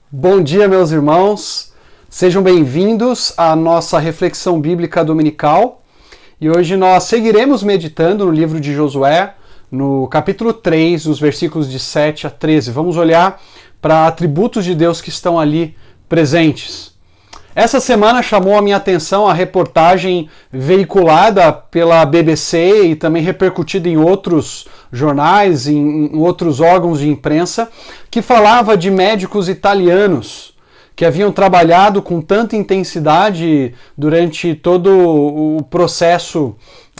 Bom dia, meus irmãos. Sejam bem-vindos à nossa reflexão bíblica dominical. E hoje nós seguiremos meditando no livro de Josué, no capítulo 3, os versículos de 7 a 13. Vamos olhar para atributos de Deus que estão ali presentes. Essa semana chamou a minha atenção a reportagem veiculada pela BBC e também repercutida em outros jornais, em outros órgãos de imprensa, que falava de médicos italianos que haviam trabalhado com tanta intensidade durante todo o processo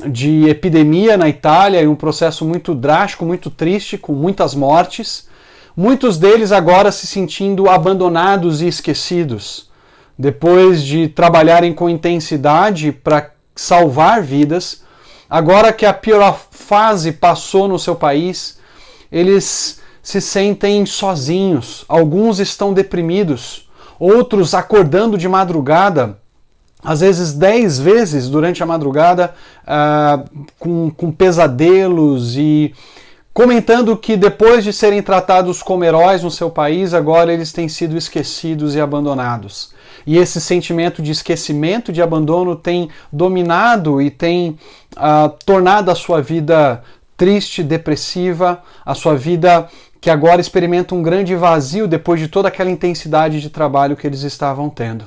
de epidemia na Itália, e um processo muito drástico, muito triste, com muitas mortes. Muitos deles agora se sentindo abandonados e esquecidos. Depois de trabalharem com intensidade para salvar vidas, agora que a pior fase passou no seu país, eles se sentem sozinhos. Alguns estão deprimidos, outros acordando de madrugada, às vezes 10 vezes durante a madrugada, com pesadelos e comentando que depois de serem tratados como heróis no seu país, agora eles têm sido esquecidos e abandonados. E esse sentimento de esquecimento, de abandono, tem dominado e tem tornado a sua vida triste, depressiva, a sua vida que agora experimenta um grande vazio depois de toda aquela intensidade de trabalho que eles estavam tendo.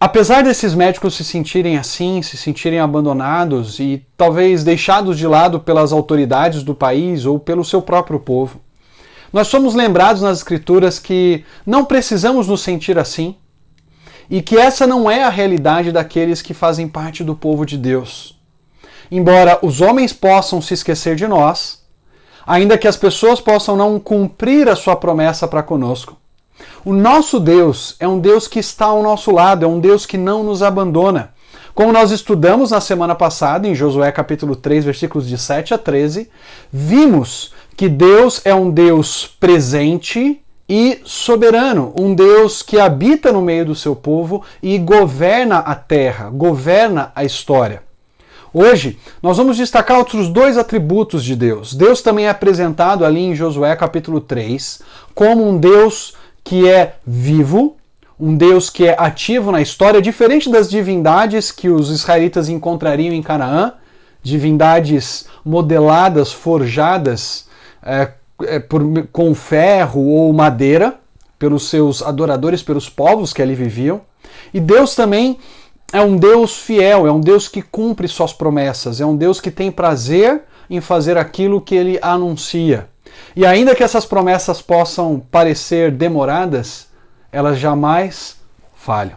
Apesar desses médicos se sentirem assim, se sentirem abandonados e talvez deixados de lado pelas autoridades do país ou pelo seu próprio povo, nós somos lembrados nas Escrituras que não precisamos nos sentir assim e que essa não é a realidade daqueles que fazem parte do povo de Deus. Embora os homens possam se esquecer de nós, ainda que as pessoas possam não cumprir a sua promessa para conosco, o nosso Deus é um Deus que está ao nosso lado, é um Deus que não nos abandona. Como nós estudamos na semana passada, em Josué capítulo 3, versículos de 7 a 13, vimos que Deus é um Deus presente e soberano, um Deus que habita no meio do seu povo e governa a terra, governa a história. Hoje, nós vamos destacar outros dois atributos de Deus. Deus também é apresentado ali em Josué capítulo 3 como um Deus que é vivo, um Deus que é ativo na história, diferente das divindades que os israelitas encontrariam em Canaã, divindades modeladas, forjadas com ferro ou madeira, pelos seus adoradores, pelos povos que ali viviam. E Deus também é um Deus fiel, é um Deus que cumpre suas promessas, é um Deus que tem prazer em fazer aquilo que ele anuncia. E ainda que essas promessas possam parecer demoradas, elas jamais falham.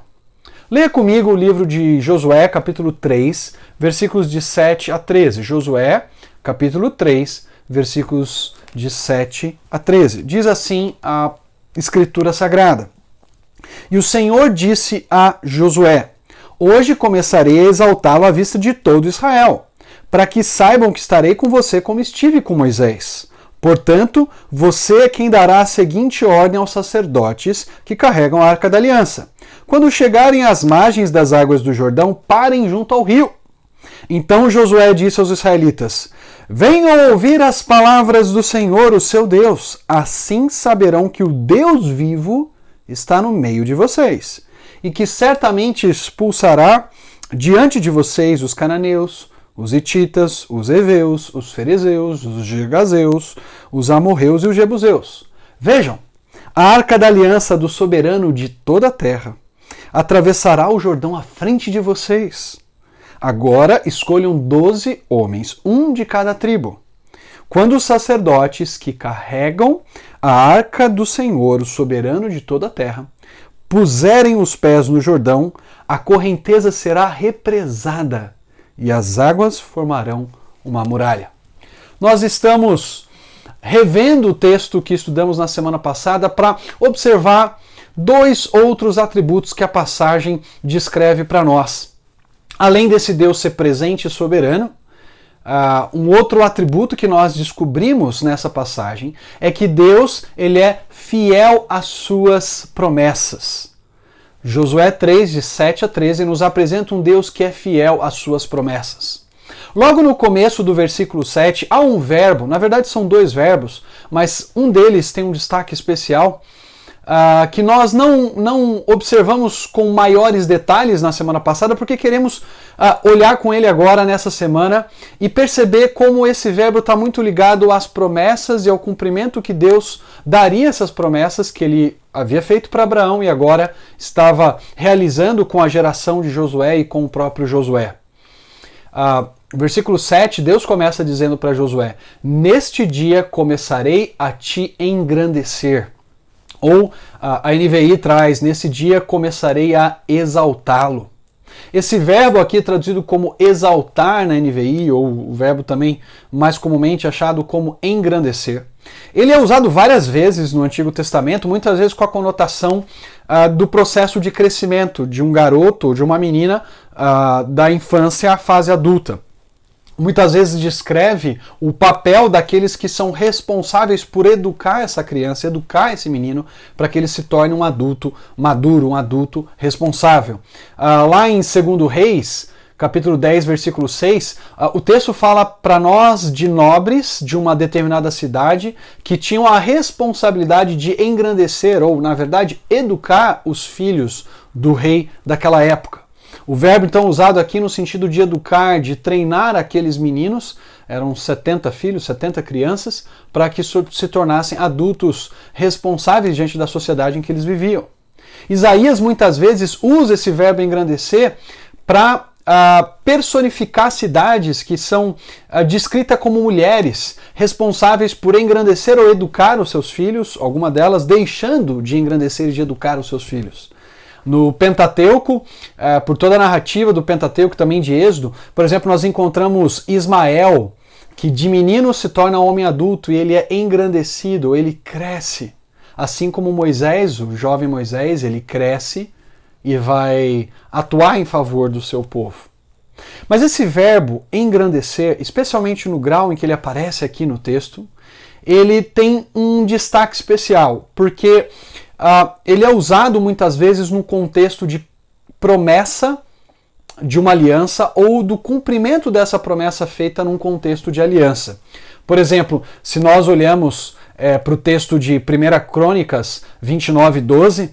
Leia comigo o livro de Josué, capítulo 3, versículos de 7 a 13. Josué, capítulo 3, versículos de 7 a 13. Diz assim a Escritura Sagrada: E o Senhor disse a Josué: Hoje começarei a exaltá-lo à vista de todo Israel, para que saibam que estarei com você como estive com Moisés. Portanto, você é quem dará a seguinte ordem aos sacerdotes que carregam a Arca da Aliança. Quando chegarem às margens das águas do Jordão, parem junto ao rio. Então Josué disse aos israelitas: Venham ouvir as palavras do Senhor, o seu Deus. Assim saberão que o Deus vivo está no meio de vocês, e que certamente expulsará diante de vocês os cananeus, os hititas, os heveus, os ferezeus, os girgazeus, os amorreus e os jebuseus. Vejam, a arca da aliança do soberano de toda a terra atravessará o Jordão à frente de vocês. Agora escolham 12 homens, um de cada tribo. Quando os sacerdotes que carregam a arca do Senhor, o soberano de toda a terra, puserem os pés no Jordão, a correnteza será represada e as águas formarão uma muralha. Nós estamos revendo o texto que estudamos na semana passada para observar dois outros atributos que a passagem descreve para nós. Além desse Deus ser presente e soberano, um outro atributo que nós descobrimos nessa passagem é que Deus ele é fiel às suas promessas. Josué 3, de 7 a 13, nos apresenta um Deus que é fiel às suas promessas. Logo no começo do versículo 7, há um verbo, na verdade são dois verbos, mas um deles tem um destaque especial. que nós não observamos com maiores detalhes na semana passada, porque queremos olhar com ele agora nessa semana e perceber como esse verbo está muito ligado às promessas e ao cumprimento que Deus daria essas promessas que ele havia feito para Abraão e agora estava realizando com a geração de Josué e com o próprio Josué. Versículo 7, Deus começa dizendo para Josué: neste dia começarei a te engrandecer. Ou a NVI traz: nesse dia começarei a exaltá-lo. Esse verbo aqui traduzido como exaltar na NVI, ou o verbo também mais comumente achado como engrandecer, ele é usado várias vezes no Antigo Testamento, muitas vezes com a conotação do processo de crescimento de um garoto ou de uma menina da infância à fase adulta. Muitas vezes descreve o papel daqueles que são responsáveis por educar essa criança, educar esse menino, para que ele se torne um adulto maduro, um adulto responsável. Lá em 2 Reis, capítulo 10, versículo 6, o texto fala para nós de nobres de uma determinada cidade que tinham a responsabilidade de engrandecer, ou na verdade, educar os filhos do rei daquela época. O verbo então usado aqui no sentido de educar, de treinar aqueles meninos, eram 70 filhos, 70 crianças, para que se tornassem adultos responsáveis diante da sociedade em que eles viviam. Isaías muitas vezes usa esse verbo engrandecer para personificar cidades que são descritas como mulheres, responsáveis por engrandecer ou educar os seus filhos, alguma delas deixando de engrandecer e de educar os seus filhos. No Pentateuco, por toda a narrativa do Pentateuco, também de Êxodo, por exemplo, nós encontramos Ismael, que de menino se torna homem adulto e ele é engrandecido, ele cresce. Assim como Moisés, o jovem Moisés, ele cresce e vai atuar em favor do seu povo. Mas esse verbo engrandecer, especialmente no grau em que ele aparece aqui no texto, ele tem um destaque especial, porque ele é usado muitas vezes no contexto de promessa de uma aliança ou do cumprimento dessa promessa feita num contexto de aliança. Por exemplo, se nós olhamos para o texto de 1 Crônicas 29:12,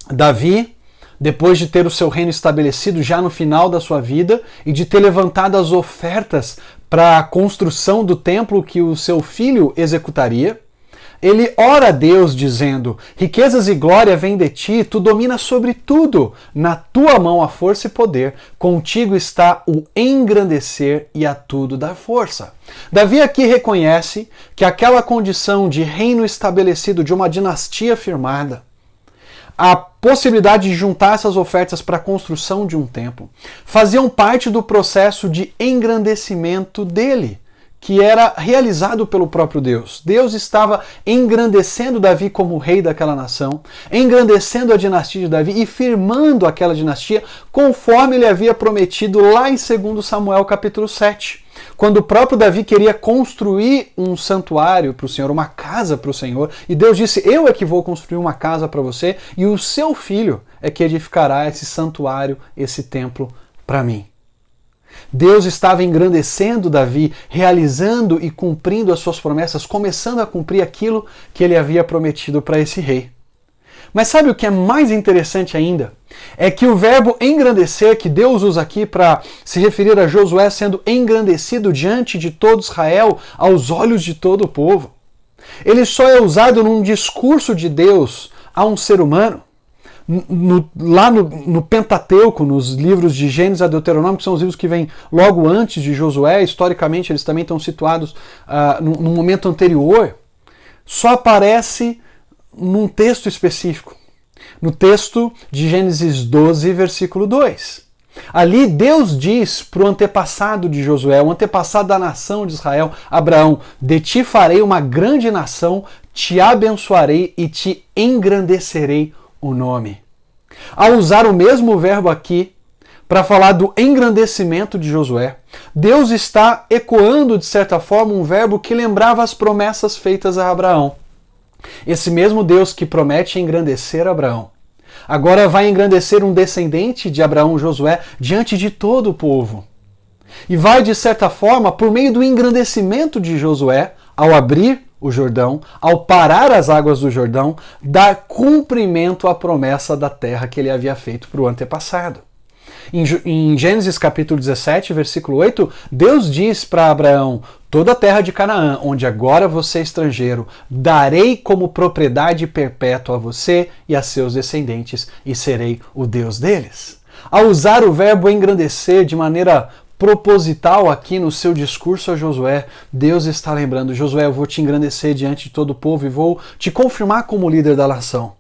Davi, depois de ter o seu reino estabelecido já no final da sua vida e de ter levantado as ofertas para a construção do templo que o seu filho executaria, ele ora a Deus dizendo: riquezas e glória vêm de ti, tu dominas sobre tudo, na tua mão há força e poder, contigo está o engrandecer e a tudo dar força. Davi aqui reconhece que aquela condição de reino estabelecido, de uma dinastia firmada, a possibilidade de juntar essas ofertas para a construção de um templo, faziam parte do processo de engrandecimento dele, que era realizado pelo próprio Deus. Deus estava engrandecendo Davi como rei daquela nação, engrandecendo a dinastia de Davi e firmando aquela dinastia conforme ele havia prometido lá em 2 Samuel capítulo 7. Quando o próprio Davi queria construir um santuário para o Senhor, uma casa para o Senhor, e Deus disse: eu é que vou construir uma casa para você e o seu filho é que edificará esse santuário, esse templo para mim. Deus estava engrandecendo Davi, realizando e cumprindo as suas promessas, começando a cumprir aquilo que ele havia prometido para esse rei. Mas sabe o que é mais interessante ainda? É que o verbo engrandecer, que Deus usa aqui para se referir a Josué sendo engrandecido diante de todo Israel, aos olhos de todo o povo, ele só é usado num discurso de Deus a um ser humano. Lá no Pentateuco, nos livros de Gênesis a Deuteronômio, que são os livros que vêm logo antes de Josué, historicamente eles também estão situados num momento anterior, só aparece num texto específico, no texto de Gênesis 12, versículo 2. Ali Deus diz para o antepassado de Josué, o antepassado da nação de Israel, Abraão: de ti farei uma grande nação, te abençoarei e te engrandecerei o nome. Ao usar o mesmo verbo aqui para falar do engrandecimento de Josué, Deus está ecoando de certa forma um verbo que lembrava as promessas feitas a Abraão. Esse mesmo Deus que promete engrandecer Abraão, agora vai engrandecer um descendente de Abraão, Josué, diante de todo o povo. E vai, de certa forma, por meio do engrandecimento de Josué, ao abrir o Jordão, ao parar as águas do Jordão, dar cumprimento à promessa da terra que ele havia feito para o antepassado. Em Gênesis capítulo 17, versículo 8, Deus diz para Abraão: toda a terra de Canaã, onde agora você é estrangeiro, darei como propriedade perpétua a você e a seus descendentes, e serei o Deus deles. Ao usar o verbo engrandecer de maneira proposital aqui no seu discurso a Josué, Deus está lembrando: Josué, eu vou te engrandecer diante de todo o povo e vou te confirmar como líder da nação.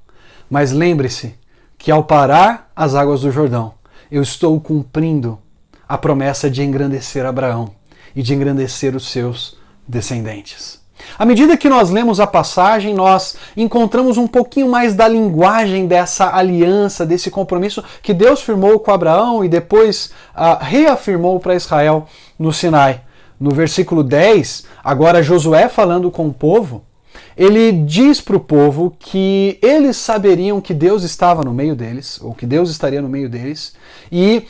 Mas lembre-se que ao parar as águas do Jordão, eu estou cumprindo a promessa de engrandecer Abraão e de engrandecer os seus descendentes. À medida que nós lemos a passagem, nós encontramos um pouquinho mais da linguagem dessa aliança, desse compromisso que Deus firmou com Abraão e depois reafirmou para Israel no Sinai. No versículo 10, agora Josué falando com o povo, ele diz para o povo que eles saberiam que Deus estava no meio deles, ou que Deus estaria no meio deles, e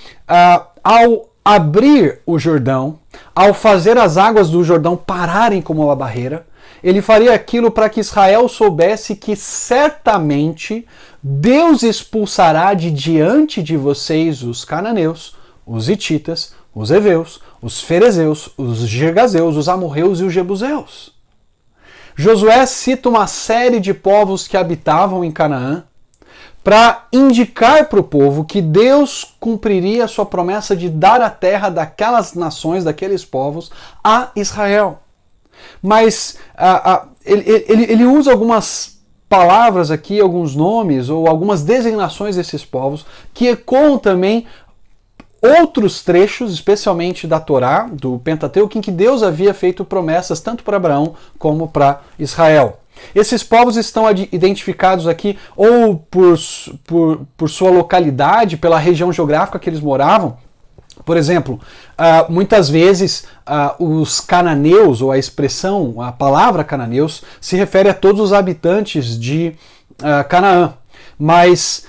ao abrir o Jordão, ao fazer as águas do Jordão pararem como uma barreira, ele faria aquilo para que Israel soubesse que certamente Deus expulsará de diante de vocês os cananeus, os hititas, os heveus, os ferezeus, os gergazeus, os amorreus e os jebuseus. Josué cita uma série de povos que habitavam em Canaã para indicar para o povo que Deus cumpriria a sua promessa de dar a terra daquelas nações, daqueles povos, a Israel. Mas ele usa algumas palavras aqui, alguns nomes ou algumas designações desses povos que ecoam também outros trechos, especialmente da Torá, do Pentateuco, em que Deus havia feito promessas tanto para Abraão como para Israel. Esses povos estão identificados aqui ou por sua localidade, pela região geográfica que eles moravam. Por exemplo, muitas vezes os cananeus, ou a expressão, a palavra cananeus, se refere a todos os habitantes de Canaã. Mas,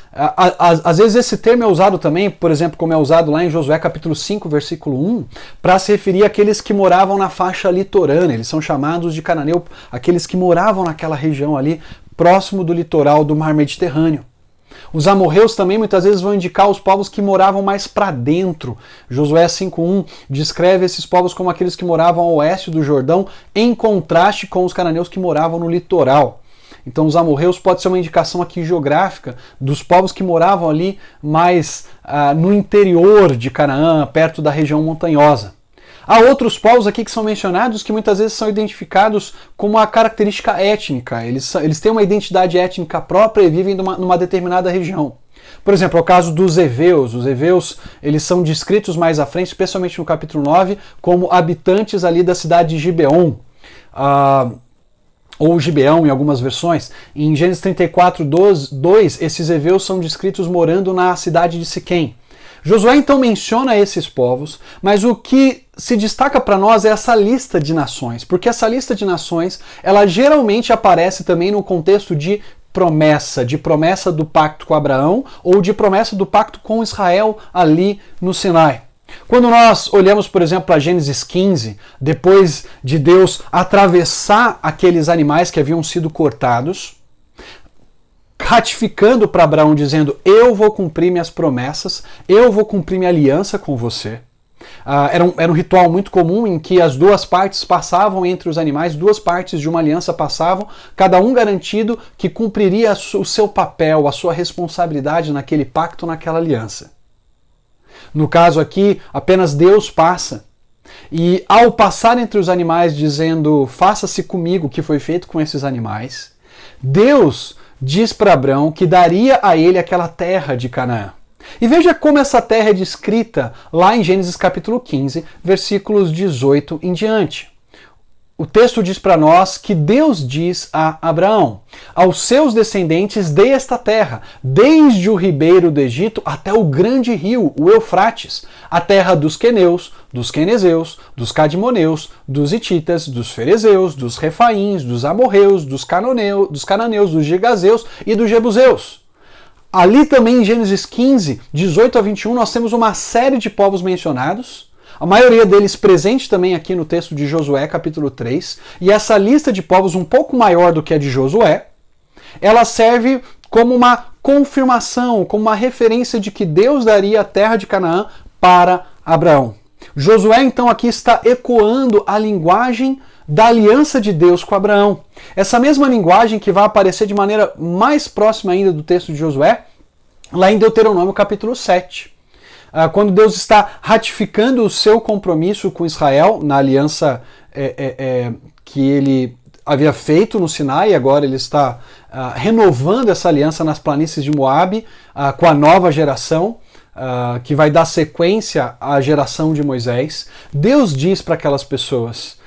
às vezes esse termo é usado também, por exemplo, como é usado lá em Josué capítulo 5, versículo 1, para se referir àqueles que moravam na faixa litorânea. Eles são chamados de cananeu, aqueles que moravam naquela região ali, próximo do litoral do mar Mediterrâneo. Os amorreus também muitas vezes vão indicar os povos que moravam mais para dentro. Josué 5.1 descreve esses povos como aqueles que moravam ao oeste do Jordão, em contraste com os cananeus que moravam no litoral. Então os amorreus pode ser uma indicação aqui geográfica dos povos que moravam ali mais no interior de Canaã, perto da região montanhosa. Há outros povos aqui que são mencionados que muitas vezes são identificados como uma característica étnica. Eles têm uma identidade étnica própria e vivem numa determinada região. Por exemplo, é o caso dos heveus. Os heveus, eles são descritos mais à frente, especialmente no capítulo 9, como habitantes ali da cidade de Gibeon. Ou Gibeão em algumas versões. Em Gênesis 34, 2, esses heveus são descritos morando na cidade de Siquém. Josué então menciona esses povos, mas o que se destaca para nós é essa lista de nações, porque essa lista de nações, ela geralmente aparece também no contexto de promessa do pacto com Abraão ou de promessa do pacto com Israel ali no Sinai. Quando nós olhamos, por exemplo, para Gênesis 15, depois de Deus atravessar aqueles animais que haviam sido cortados, ratificando para Abraão, dizendo: eu vou cumprir minhas promessas, eu vou cumprir minha aliança com você. Era um ritual muito comum em que as duas partes passavam entre os animais, duas partes de uma aliança passavam, cada um garantido que cumpriria o seu papel, a sua responsabilidade naquele pacto, naquela aliança. No caso aqui, apenas Deus passa. E ao passar entre os animais dizendo: faça-se comigo o que foi feito com esses animais, Deus diz para Abraão que daria a ele aquela terra de Canaã. E veja como essa terra é descrita lá em Gênesis capítulo 15, versículos 18 em diante. O texto diz para nós que Deus diz a Abraão: aos seus descendentes dei esta terra, desde o ribeiro do Egito até o grande rio, o Eufrates, a terra dos queneus, dos quenezeus, dos cadmoneus, dos hititas, dos ferezeus, dos refaíns, dos amorreus, dos cananeus, dos gergazeus e dos jebuseus. Ali também em Gênesis 15, 18 a 21, nós temos uma série de povos mencionados. a maioria deles presente também aqui no texto de Josué, capítulo 3, e essa lista de povos um pouco maior do que a de Josué, ela serve como uma confirmação, como uma referência de que Deus daria a terra de Canaã para Abraão. Josué, então, aqui está ecoando a linguagem da aliança de Deus com Abraão. Essa mesma linguagem que vai aparecer de maneira mais próxima ainda do texto de Josué, lá em Deuteronômio capítulo 7. Quando Deus está ratificando o seu compromisso com Israel na aliança que ele havia feito no Sinai, agora ele está renovando essa aliança nas planícies de Moabe com a nova geração, que vai dar sequência à geração de Moisés. Deus diz para aquelas pessoas,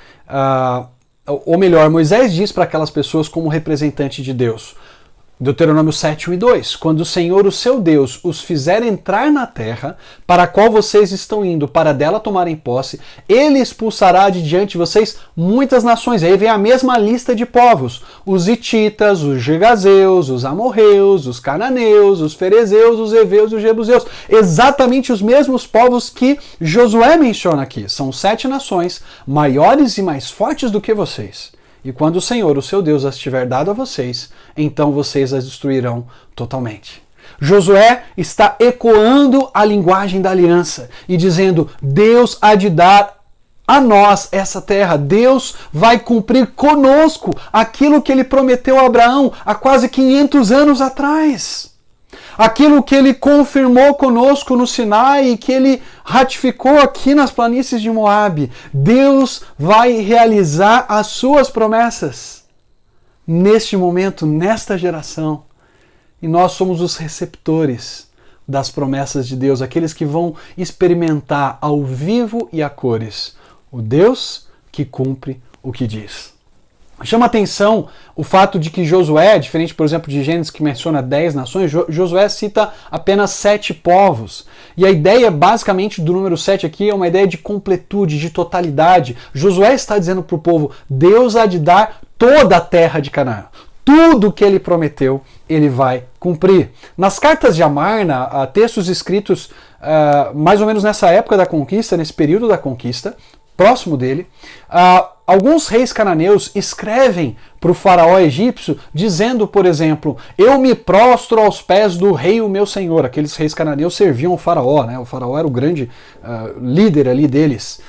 ou melhor, Moisés diz para aquelas pessoas como representante de Deus, Deuteronômio 7, 1 e 2. Quando o Senhor, o seu Deus, os fizer entrar na terra para a qual vocês estão indo, para dela tomarem posse, ele expulsará de diante de vocês muitas nações. Aí vem a mesma lista de povos. Os hititas, os gergazeus, os amorreus, os cananeus, os ferezeus, os heveus e os jebuseus. Exatamente os mesmos povos que Josué menciona aqui. São 7 nações maiores e mais fortes do que vocês. E quando o Senhor, o seu Deus, as tiver dado a vocês, então vocês as destruirão totalmente. Josué está ecoando a linguagem da aliança e dizendo: Deus há de dar a nós essa terra. Deus vai cumprir conosco aquilo que ele prometeu a Abraão há quase 500 anos atrás. Aquilo que ele confirmou conosco no Sinai e que ele ratificou aqui nas planícies de Moabe. Deus vai realizar as suas promessas neste momento, nesta geração. E nós somos os receptores das promessas de Deus, aqueles que vão experimentar ao vivo e a cores o Deus que cumpre o que diz. Chama atenção o fato de que Josué, diferente, por exemplo, de Gênesis, que menciona 10 nações, Josué cita apenas 7 povos. E a ideia, basicamente, do número 7 aqui é uma ideia de completude, de totalidade. Josué está dizendo para o povo: Deus há de dar toda a terra de Canaã. Tudo que ele prometeu, ele vai cumprir. Nas cartas de Amarna, textos escritos mais ou menos nessa época da conquista, nesse período da conquista, próximo dele, alguns reis cananeus escrevem para o faraó egípcio dizendo, por exemplo: eu me prostro aos pés do rei o meu senhor. Aqueles reis cananeus serviam ao faraó, né? O faraó era o grande líder ali deles,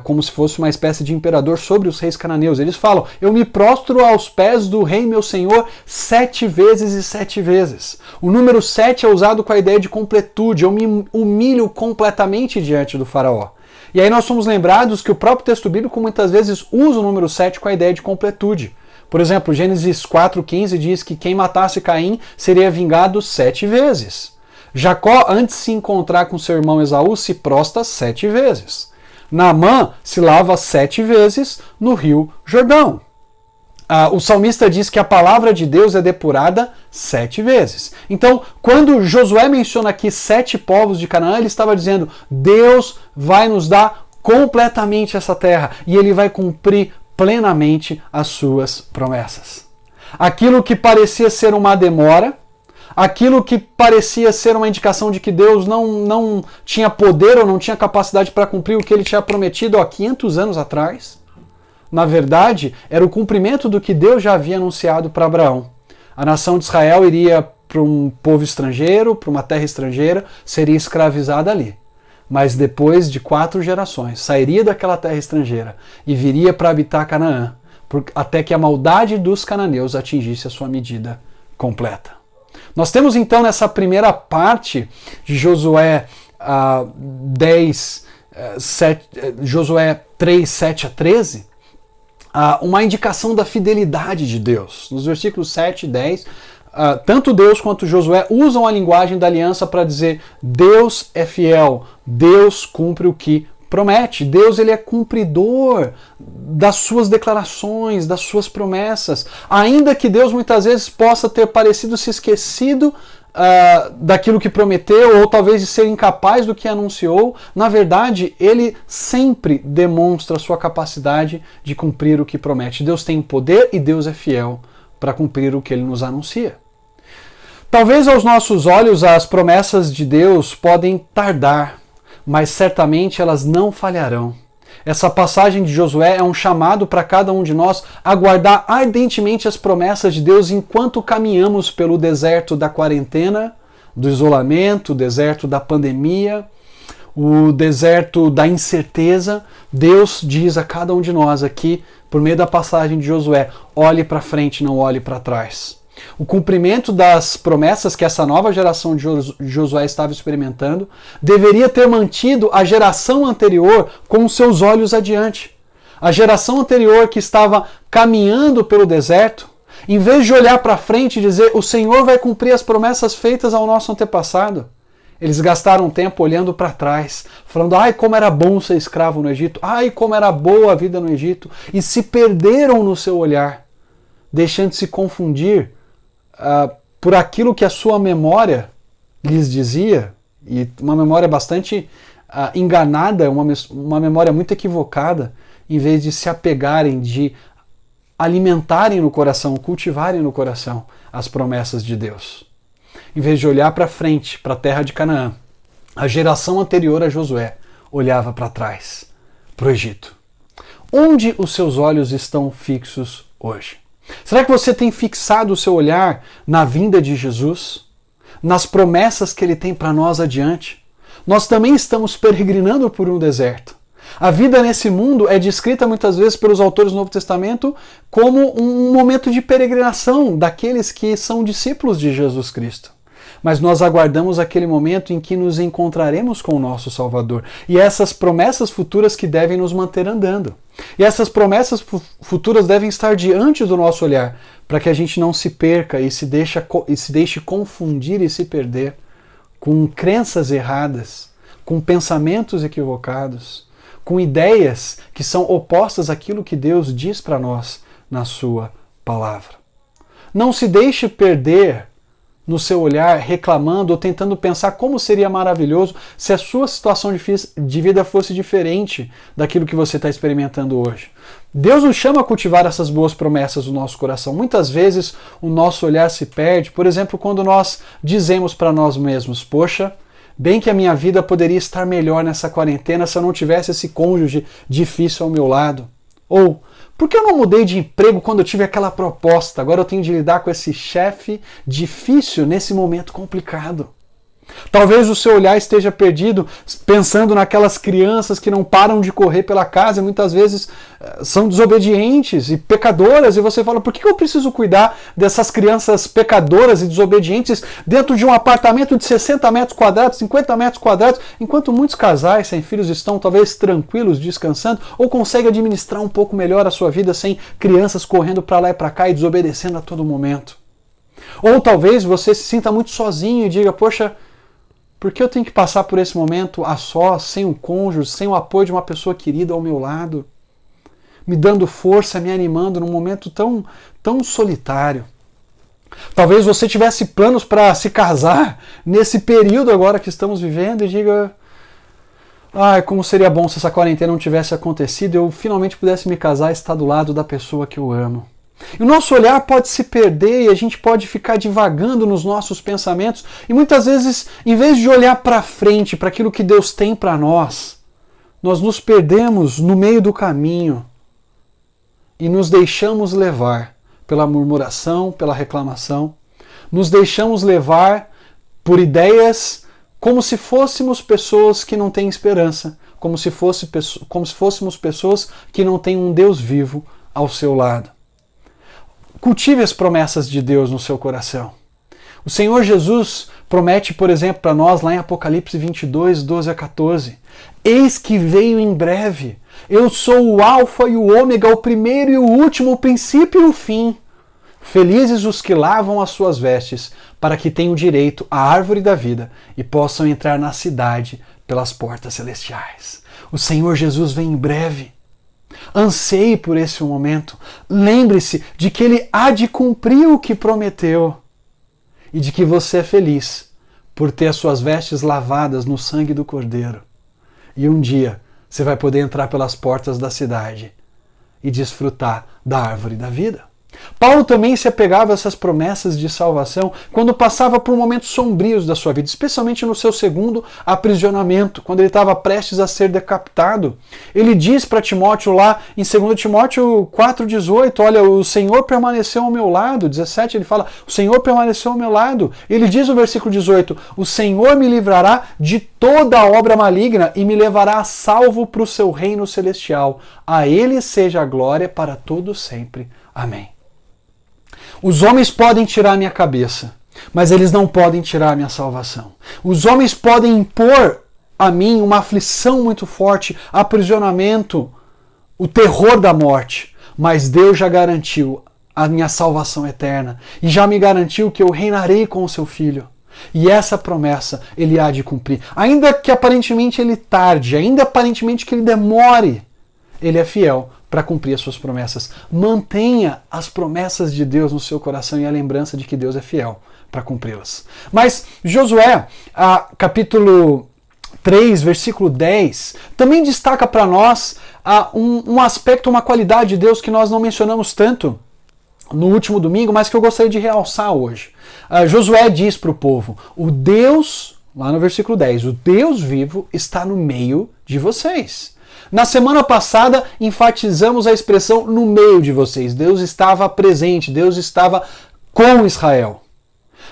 como se fosse uma espécie de imperador sobre os reis cananeus. Eles falam: eu me prostro aos pés do rei meu senhor 7 vezes e 7 vezes. O número 7 é usado com a ideia de completude. Eu me humilho completamente diante do faraó. E aí nós somos lembrados que o próprio texto bíblico muitas vezes usa o número 7 com a ideia de completude. Por exemplo, Gênesis 4,15 diz que quem matasse Caim seria vingado 7 vezes. Jacó, antes de se encontrar com seu irmão Esaú, se prostra 7 vezes. Naamã se lava 7 vezes no rio Jordão. O salmista diz que a palavra de Deus é depurada 7 vezes. Então, quando Josué menciona aqui 7 povos de Canaã, ele estava dizendo: Deus vai nos dar completamente essa terra e ele vai cumprir plenamente as suas promessas. Aquilo que parecia ser uma demora, aquilo que parecia ser uma indicação de que Deus não tinha poder ou não tinha capacidade para cumprir o que ele tinha prometido há 500 anos atrás, na verdade, era o cumprimento do que Deus já havia anunciado para Abraão. A nação de Israel iria para um povo estrangeiro, para uma terra estrangeira, seria escravizada ali. Mas depois de 4 gerações, sairia daquela terra estrangeira e viria para habitar Canaã, até que a maldade dos cananeus atingisse a sua medida completa. Nós temos então nessa primeira parte de Josué 3, 7 a 13, uma indicação da fidelidade de Deus. Nos versículos 7 e 10, tanto Deus quanto Josué usam a linguagem da aliança para dizer: Deus é fiel, Deus cumpre o que promete. Deus, ele é cumpridor das suas declarações, das suas promessas. Ainda que Deus muitas vezes possa ter parecido se esquecido daquilo que prometeu, ou talvez de ser incapaz do que anunciou, na verdade, ele sempre demonstra a sua capacidade de cumprir o que promete. Deus tem poder e Deus é fiel para cumprir o que ele nos anuncia. Talvez aos nossos olhos as promessas de Deus podem tardar, mas certamente elas não falharão. Essa passagem de Josué é um chamado para cada um de nós a guardar ardentemente as promessas de Deus enquanto caminhamos pelo deserto da quarentena, do isolamento, o deserto da pandemia, o deserto da incerteza. Deus diz a cada um de nós aqui, por meio da passagem de Josué, olhe para frente, não olhe para trás. O cumprimento das promessas que essa nova geração de Josué estava experimentando deveria ter mantido a geração anterior com os seus olhos adiante. A geração anterior que estava caminhando pelo deserto, em vez de olhar para frente e dizer o Senhor vai cumprir as promessas feitas ao nosso antepassado, eles gastaram tempo olhando para trás, falando, ai, como era bom ser escravo no Egito, ai, como era boa a vida no Egito, e se perderam no seu olhar, deixando-se confundir por aquilo que a sua memória lhes dizia, e uma memória bastante enganada, uma memória muito equivocada, em vez de se apegarem, de alimentarem no coração, cultivarem no coração as promessas de Deus. Em vez de olhar para frente, para a terra de Canaã, a geração anterior a Josué olhava para trás, para o Egito. Onde os seus olhos estão fixos hoje? Será que você tem fixado o seu olhar na vinda de Jesus? Nas promessas que ele tem para nós adiante? Nós também estamos peregrinando por um deserto. A vida nesse mundo é descrita muitas vezes pelos autores do Novo Testamento como um momento de peregrinação daqueles que são discípulos de Jesus Cristo. Mas nós aguardamos aquele momento em que nos encontraremos com o nosso Salvador. E essas promessas futuras que devem nos manter andando. E essas promessas futuras devem estar diante do nosso olhar, para que a gente não se perca e se deixe confundir e se perder com crenças erradas, com pensamentos equivocados, com ideias que são opostas àquilo que Deus diz para nós na sua palavra. Não se deixe perder no seu olhar, reclamando ou tentando pensar como seria maravilhoso se a sua situação de vida fosse diferente daquilo que você está experimentando hoje. Deus nos chama a cultivar essas boas promessas no nosso coração. Muitas vezes o nosso olhar se perde, por exemplo, quando nós dizemos para nós mesmos, poxa, bem que a minha vida poderia estar melhor nessa quarentena se eu não tivesse esse cônjuge difícil ao meu lado. Ou, por que eu não mudei de emprego quando eu tive aquela proposta? Agora eu tenho de lidar com esse chefe difícil nesse momento complicado. Talvez o seu olhar esteja perdido pensando naquelas crianças que não param de correr pela casa e muitas vezes são desobedientes e pecadoras, e você fala, por que eu preciso cuidar dessas crianças pecadoras e desobedientes dentro de um apartamento de 60 metros quadrados, 50 metros quadrados, enquanto muitos casais sem filhos estão talvez tranquilos, descansando, ou conseguem administrar um pouco melhor a sua vida sem crianças correndo para lá e para cá e desobedecendo a todo momento. Ou talvez você se sinta muito sozinho e diga, poxa, por que eu tenho que passar por esse momento a sós, sem um cônjuge, sem o apoio de uma pessoa querida ao meu lado, me dando força, me animando num momento tão solitário? Talvez você tivesse planos para se casar nesse período agora que estamos vivendo e diga, ai, como seria bom se essa quarentena não tivesse acontecido e eu finalmente pudesse me casar e estar do lado da pessoa que eu amo. E o nosso olhar pode se perder e a gente pode ficar divagando nos nossos pensamentos e muitas vezes, em vez de olhar para frente, para aquilo que Deus tem para nós, nós nos perdemos no meio do caminho e nos deixamos levar pela murmuração, pela reclamação, nos deixamos levar por ideias como se fôssemos pessoas que não têm esperança, como se fôssemos pessoas que não têm um Deus vivo ao seu lado. Cultive as promessas de Deus no seu coração. O Senhor Jesus promete, por exemplo, para nós lá em Apocalipse 22, 12 a 14, eis que veio em breve, eu sou o alfa e o ômega, o primeiro e o último, o princípio e o fim. Felizes os que lavam as suas vestes, para que tenham direito à árvore da vida e possam entrar na cidade pelas portas celestiais. O Senhor Jesus vem em breve. Anseie por esse momento. Lembre-se de que Ele há de cumprir o que prometeu e de que você é feliz por ter as suas vestes lavadas no sangue do Cordeiro. E um dia você vai poder entrar pelas portas da cidade e desfrutar da árvore da vida. Paulo também se apegava a essas promessas de salvação quando passava por momentos sombrios da sua vida, especialmente no seu segundo aprisionamento, quando ele estava prestes a ser decapitado. Ele diz para Timóteo lá em 2 Timóteo 4,18, olha, o Senhor permaneceu ao meu lado. 17 ele fala, o Senhor permaneceu ao meu lado. Ele diz no versículo 18, o Senhor me livrará de toda obra maligna e me levará a salvo para o seu reino celestial. A ele seja a glória para todo sempre. Amém. Os homens podem tirar minha cabeça, mas eles não podem tirar minha salvação. Os homens podem impor a mim uma aflição muito forte, aprisionamento, o terror da morte, mas Deus já garantiu a minha salvação eterna e já me garantiu que eu reinarei com o seu Filho. E essa promessa ele há de cumprir. Ainda que aparentemente ele tarde, ainda aparentemente que ele demore, ele é fiel para cumprir as suas promessas. Mantenha as promessas de Deus no seu coração e a lembrança de que Deus é fiel para cumpri-las. Mas Josué, capítulo 3, versículo 10, também destaca para nós um aspecto, uma qualidade de Deus que nós não mencionamos tanto no último domingo, mas que eu gostaria de realçar hoje. Josué diz para o povo, o Deus, lá no versículo 10, o Deus vivo está no meio de vocês. Na semana passada, enfatizamos a expressão no meio de vocês. Deus estava presente, Deus estava com Israel.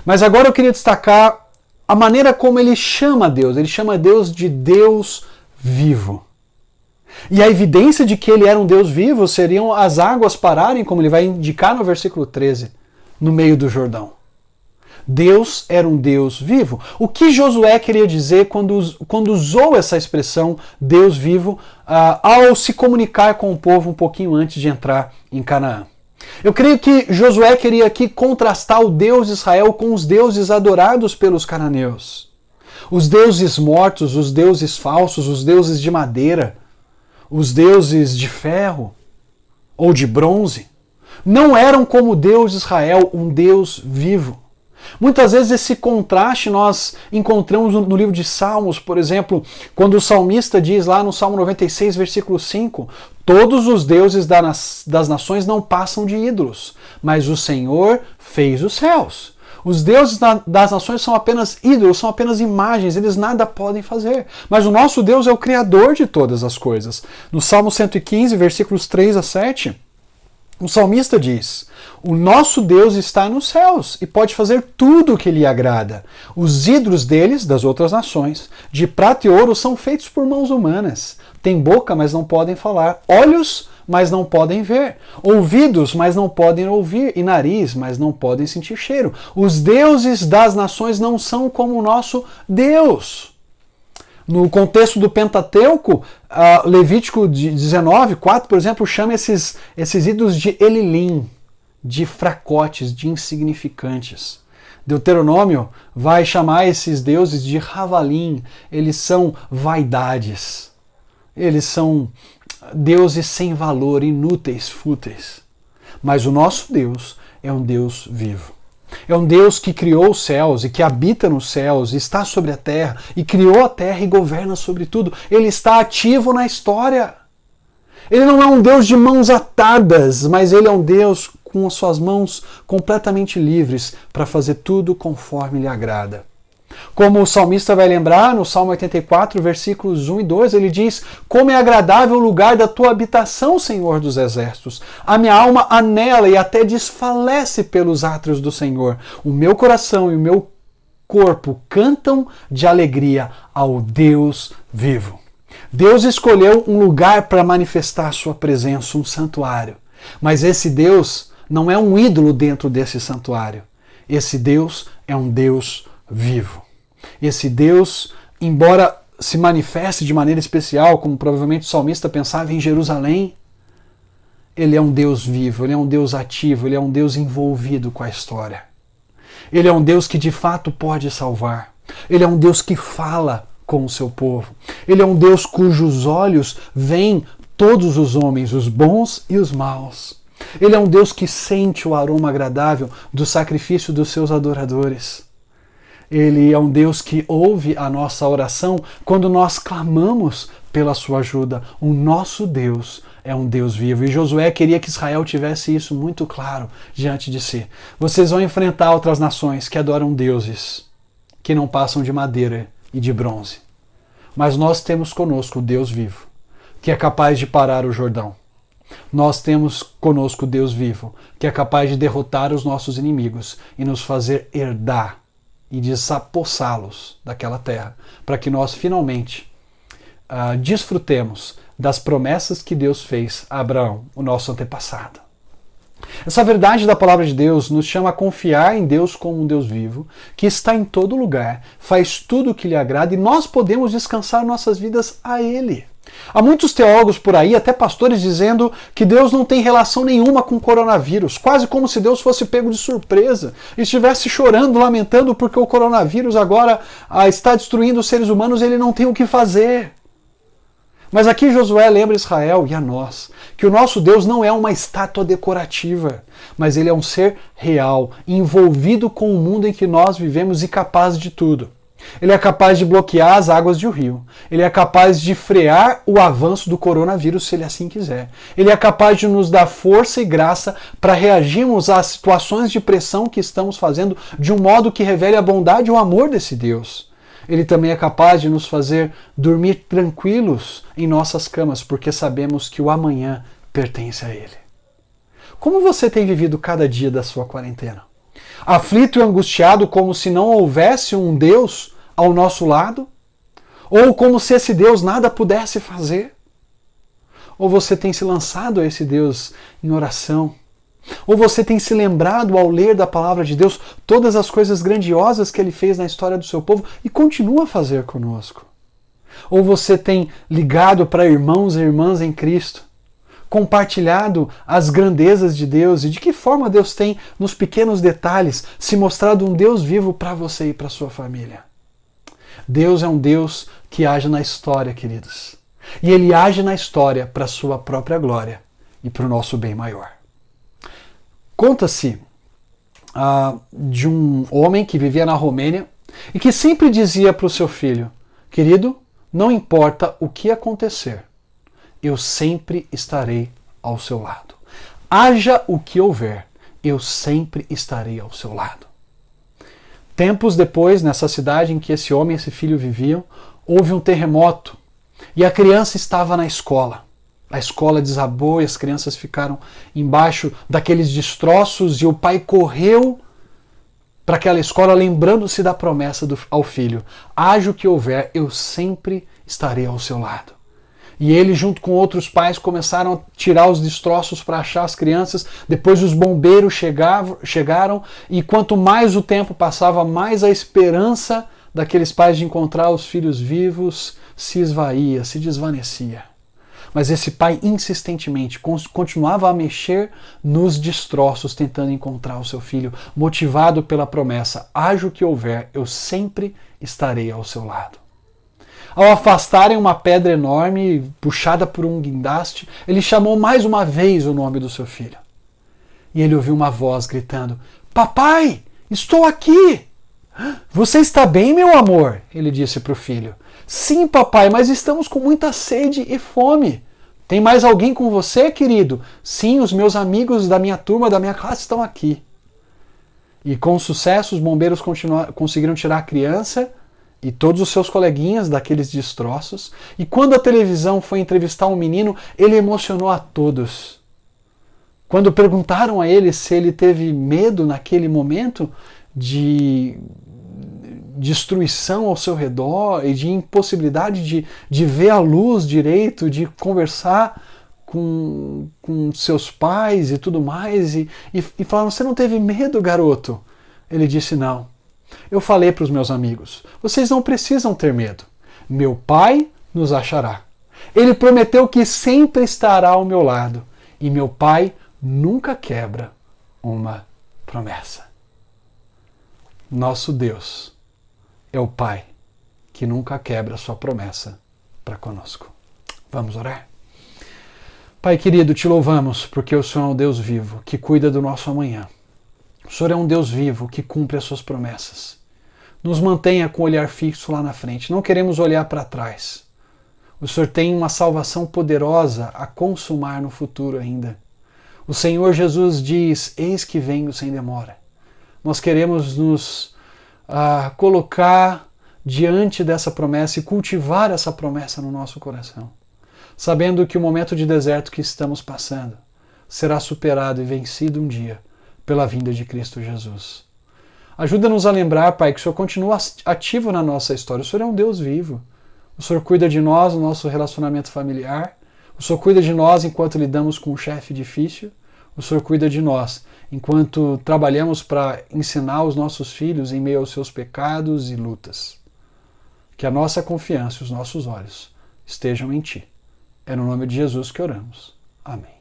Mas agora eu queria destacar a maneira como ele chama Deus. Ele chama Deus de Deus vivo. E a evidência de que ele era um Deus vivo seriam as águas pararem, como ele vai indicar no versículo 13, no meio do Jordão. Deus era um Deus vivo. O que Josué queria dizer quando usou essa expressão Deus vivo ao se comunicar com o povo um pouquinho antes de entrar em Canaã? Eu creio que Josué queria aqui contrastar o Deus de Israel com os deuses adorados pelos cananeus. Os deuses mortos, os deuses falsos, os deuses de madeira, os deuses de ferro ou de bronze, não eram como o Deus de Israel, um Deus vivo. Muitas vezes esse contraste nós encontramos no livro de Salmos, por exemplo, quando o salmista diz lá no Salmo 96, versículo 5, todos os deuses das nações não passam de ídolos, mas o Senhor fez os céus. Os deuses das nações são apenas ídolos, são apenas imagens, eles nada podem fazer. Mas o nosso Deus é o Criador de todas as coisas. No Salmo 115, versículos 3 a 7, o salmista diz, o nosso Deus está nos céus e pode fazer tudo o que lhe agrada. Os ídolos deles, das outras nações, de prata e ouro, são feitos por mãos humanas. Têm boca, mas não podem falar. Olhos, mas não podem ver. Ouvidos, mas não podem ouvir. E nariz, mas não podem sentir cheiro. Os deuses das nações não são como o nosso Deus. No contexto do Pentateuco, Levítico 19, 4, por exemplo, chama esses ídolos de Elilim, de fracotes, de insignificantes. Deuteronômio vai chamar esses deuses de Ravalim, eles são vaidades, eles são deuses sem valor, inúteis, fúteis. Mas o nosso Deus é um Deus vivo. É um Deus que criou os céus e que habita nos céus, está sobre a terra, e criou a terra e governa sobre tudo. Ele está ativo na história. Ele não é um Deus de mãos atadas, mas ele é um Deus com as suas mãos completamente livres para fazer tudo conforme lhe agrada. Como o salmista vai lembrar, no Salmo 84, versículos 1 e 2, ele diz, como é agradável o lugar da tua habitação, Senhor dos exércitos. A minha alma anela e até desfalece pelos átrios do Senhor. O meu coração e o meu corpo cantam de alegria ao Deus vivo. Deus escolheu um lugar para manifestar sua presença, um santuário. Mas esse Deus não é um ídolo dentro desse santuário. Esse Deus é um Deus vivo. Esse Deus, embora se manifeste de maneira especial, como provavelmente o salmista pensava em Jerusalém, ele é um Deus vivo, ele é um Deus ativo, ele é um Deus envolvido com a história. Ele é um Deus que de fato pode salvar. Ele é um Deus que fala com o seu povo. Ele é um Deus cujos olhos veem todos os homens, os bons e os maus. Ele é um Deus que sente o aroma agradável do sacrifício dos seus adoradores. Ele é um Deus que ouve a nossa oração quando nós clamamos pela sua ajuda. O nosso Deus é um Deus vivo. E Josué queria que Israel tivesse isso muito claro diante de si. Vocês vão enfrentar outras nações que adoram deuses que não passam de madeira e de bronze. Mas nós temos conosco o Deus vivo, que é capaz de parar o Jordão. Nós temos conosco o Deus vivo, que é capaz de derrotar os nossos inimigos e nos fazer herdar e desapossá-los daquela terra, para que nós finalmente desfrutemos das promessas que Deus fez a Abraão, o nosso antepassado. Essa verdade da palavra de Deus nos chama a confiar em Deus como um Deus vivo, que está em todo lugar, faz tudo o que lhe agrada e nós podemos descansar nossas vidas a Ele. Há muitos teólogos por aí, até pastores, dizendo que Deus não tem relação nenhuma com o coronavírus, quase como se Deus fosse pego de surpresa e estivesse chorando, lamentando porque o coronavírus agora está destruindo os seres humanos e ele não tem o que fazer. Mas aqui Josué lembra Israel e a nós que o nosso Deus não é uma estátua decorativa, mas ele é um ser real, envolvido com o mundo em que nós vivemos e capaz de tudo. Ele é capaz de bloquear as águas de um rio. Ele é capaz de frear o avanço do coronavírus, se ele assim quiser. Ele é capaz de nos dar força e graça para reagirmos às situações de pressão que estamos fazendo de um modo que revele a bondade e o amor desse Deus. Ele também é capaz de nos fazer dormir tranquilos em nossas camas, porque sabemos que o amanhã pertence a Ele. Como você tem vivido cada dia da sua quarentena? Aflito e angustiado como se não houvesse um Deus ao nosso lado? Ou como se esse Deus nada pudesse fazer? Ou você tem se lançado a esse Deus em oração? Ou você tem se lembrado ao ler da palavra de Deus todas as coisas grandiosas que Ele fez na história do seu povo e continua a fazer conosco? Ou você tem ligado para irmãos e irmãs em Cristo, compartilhado as grandezas de Deus e de que forma Deus tem, nos pequenos detalhes, se mostrado um Deus vivo para você e para sua família? Deus é um Deus que age na história, queridos. E Ele age na história para a sua própria glória e para o nosso bem maior. Conta-se de um homem que vivia na Romênia e que sempre dizia para o seu filho: querido, não importa o que acontecer, eu sempre estarei ao seu lado. Haja o que houver, eu sempre estarei ao seu lado. Tempos depois, nessa cidade em que esse homem e esse filho viviam, houve um terremoto e a criança estava na escola. A escola desabou e as crianças ficaram embaixo daqueles destroços e o pai correu para aquela escola lembrando-se da promessa ao filho: haja o que houver, eu sempre estarei ao seu lado. E ele, junto com outros pais, começaram a tirar os destroços para achar as crianças. Depois os bombeiros chegaram e quanto mais o tempo passava, mais a esperança daqueles pais de encontrar os filhos vivos se esvaía, se desvanecia. Mas esse pai insistentemente continuava a mexer nos destroços, tentando encontrar o seu filho, motivado pela promessa: haja o que houver, eu sempre estarei ao seu lado. Ao afastarem uma pedra enorme, puxada por um guindaste, ele chamou mais uma vez o nome do seu filho. E ele ouviu uma voz gritando: papai, estou aqui! Você está bem, meu amor? Ele disse para o filho. Sim, papai, mas estamos com muita sede e fome. Tem mais alguém com você, querido? Sim, os meus amigos da minha turma, da minha classe estão aqui. E com sucesso, os bombeiros conseguiram tirar a criança e todos os seus coleguinhas daqueles destroços. E quando a televisão foi entrevistar um menino, ele emocionou a todos. Quando perguntaram a ele se ele teve medo naquele momento de destruição ao seu redor e de impossibilidade de ver a luz direito, de conversar com seus pais e tudo mais, e falaram: você não teve medo, garoto? Ele disse: não. Eu falei para os meus amigos: vocês não precisam ter medo. Meu pai nos achará. Ele prometeu que sempre estará ao meu lado. E meu pai nunca quebra uma promessa. Nosso Deus é o Pai que nunca quebra sua promessa para conosco. Vamos orar? Pai querido, te louvamos porque o Senhor é um Deus vivo que cuida do nosso amanhã. O Senhor é um Deus vivo que cumpre as suas promessas. Nos mantenha com o olhar fixo lá na frente. Não queremos olhar para trás. O Senhor tem uma salvação poderosa a consumar no futuro ainda. O Senhor Jesus diz: eis que venho sem demora. Nós queremos nos colocar diante dessa promessa e cultivar essa promessa no nosso coração, sabendo que o momento de deserto que estamos passando será superado e vencido um dia pela vinda de Cristo Jesus. Ajuda-nos a lembrar, Pai, que o Senhor continua ativo na nossa história. O Senhor é um Deus vivo. O Senhor cuida de nós no nosso relacionamento familiar. O Senhor cuida de nós enquanto lidamos com um chefe difícil. O Senhor cuida de nós enquanto trabalhamos para ensinar os nossos filhos em meio aos seus pecados e lutas. Que a nossa confiança e os nossos olhos estejam em Ti. É no nome de Jesus que oramos. Amém.